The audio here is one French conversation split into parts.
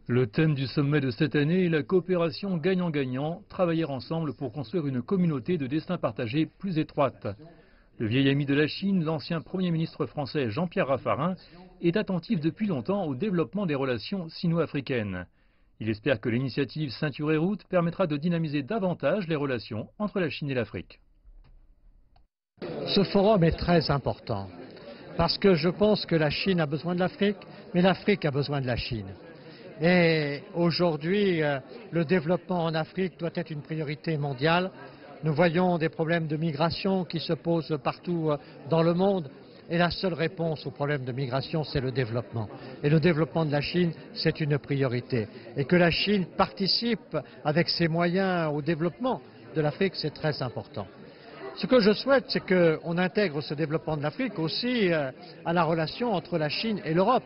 Le thème du sommet de cette année est la coopération gagnant-gagnant, travailler ensemble pour construire une communauté de destin partagé plus étroite. Le vieil ami de la Chine, l'ancien Premier ministre français Jean-Pierre Raffarin, est attentif depuis longtemps au développement des relations sino-africaines. Il espère que l'initiative Ceinture et Route permettra de dynamiser davantage les relations entre la Chine et l'Afrique. Ce forum est très important parce que je pense que la Chine a besoin de l'Afrique, mais l'Afrique a besoin de la Chine. Et aujourd'hui, le développement en Afrique doit être une priorité mondiale. Nous voyons des problèmes de migration qui se posent partout dans le monde. Et la seule réponse aux problèmes de migration, c'est le développement. Et le développement de la Chine, c'est une priorité. Et que la Chine participe avec ses moyens au développement de l'Afrique, c'est très important. Ce que je souhaite, c'est qu'on intègre ce développement de l'Afrique aussi à la relation entre la Chine et l'Europe.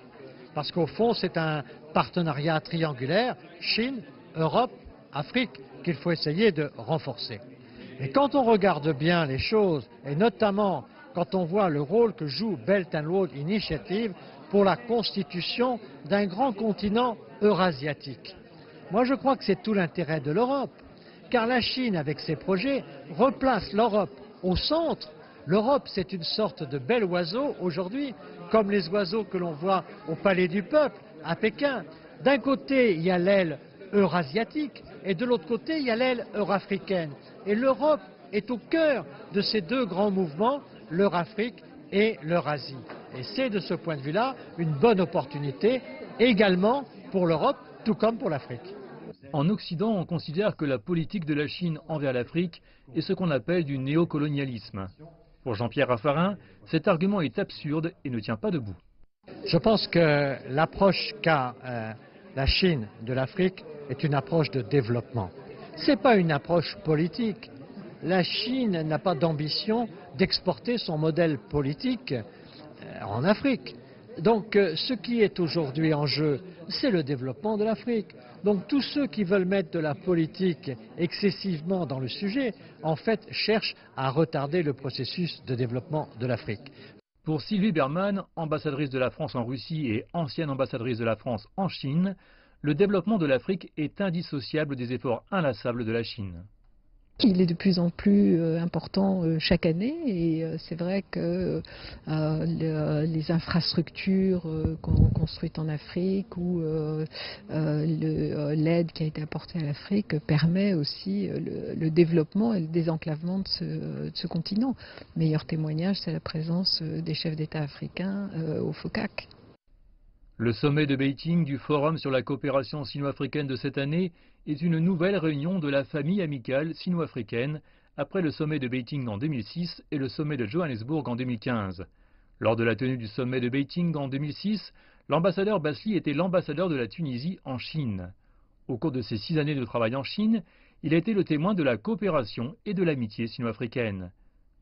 Parce qu'au fond, c'est un partenariat triangulaire, Chine, Europe, Afrique, qu'il faut essayer de renforcer. Et quand on regarde bien les choses, et notamment quand on voit le rôle que joue Belt and Road Initiative pour la constitution d'un grand continent eurasiatique, moi je crois que c'est tout l'intérêt de l'Europe, car la Chine, avec ses projets, replace l'Europe au centre. L'Europe, c'est une sorte de bel oiseau aujourd'hui, comme les oiseaux que l'on voit au Palais du Peuple, à Pékin. D'un côté, il y a l'aile eurasiatique, et de l'autre côté, il y a l'aile eurafricaine. Et l'Europe est au cœur de ces deux grands mouvements, l'Eurafrique et l'Eurasie. Et c'est de ce point de vue-là une bonne opportunité également pour l'Europe, tout comme pour l'Afrique. En Occident, on considère que la politique de la Chine envers l'Afrique est ce qu'on appelle du néocolonialisme. Pour Jean-Pierre Raffarin, cet argument est absurde et ne tient pas debout. Je pense que l'approche qu'a la Chine de l'Afrique est une approche de développement. Ce n'est pas une approche politique. La Chine n'a pas d'ambition d'exporter son modèle politique en Afrique. Donc ce qui est aujourd'hui en jeu, c'est le développement de l'Afrique. Donc tous ceux qui veulent mettre de la politique excessivement dans le sujet, en fait, cherchent à retarder le processus de développement de l'Afrique. Pour Sylvie Berman, ambassadrice de la France en Russie et ancienne ambassadrice de la France en Chine, le développement de l'Afrique est indissociable des efforts inlassables de la Chine. Il est de plus en plus important chaque année et c'est vrai que les infrastructures construites en Afrique ou l'aide qui a été apportée à l'Afrique permet aussi le développement et le désenclavement de ce continent. Le meilleur témoignage, c'est la présence des chefs d'État africains au FOCAC. Le sommet de Beijing du Forum sur la coopération sino-africaine de cette année est une nouvelle réunion de la famille amicale sino-africaine après le sommet de Beijing en 2006 et le sommet de Johannesburg en 2015. Lors de la tenue du sommet de Beijing en 2006, l'ambassadeur Basli était l'ambassadeur de la Tunisie en Chine. Au cours de ses 6 années de travail en Chine, il a été le témoin de la coopération et de l'amitié sino-africaine.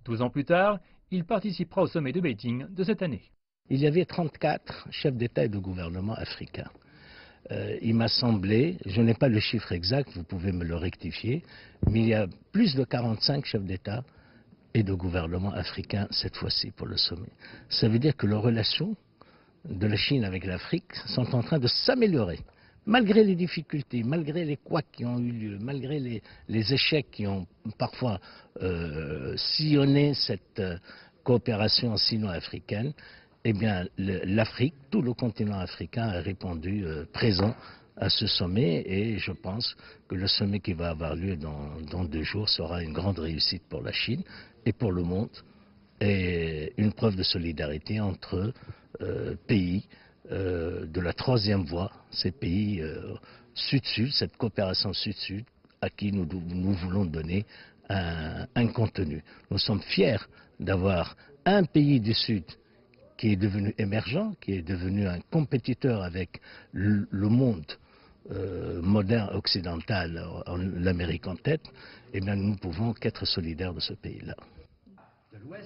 12 ans plus tard, il participera au sommet de Beijing de cette année. Il y avait 34 chefs d'État et de gouvernement africains. Il m'a semblé, je n'ai pas le chiffre exact, vous pouvez me le rectifier, mais il y a plus de 45 chefs d'État et de gouvernement africains cette fois-ci pour le sommet. Ça veut dire que les relations de la Chine avec l'Afrique sont en train de s'améliorer. Malgré les difficultés, malgré les couacs qui ont eu lieu, malgré les échecs qui ont parfois sillonné cette coopération sino-africaine, eh bien, l'Afrique, tout le continent africain a répondu présent à ce sommet et je pense que le sommet qui va avoir lieu dans 2 jours sera une grande réussite pour la Chine et pour le monde et une preuve de solidarité entre pays de la 3e voie, ces pays sud-sud, cette coopération sud-sud à qui nous voulons donner un contenu. Nous sommes fiers d'avoir un pays du Sud qui est devenu émergent, qui est devenu un compétiteur avec le monde moderne occidental, l'Amérique en tête, et bien nous ne pouvons qu'être solidaires de ce pays-là.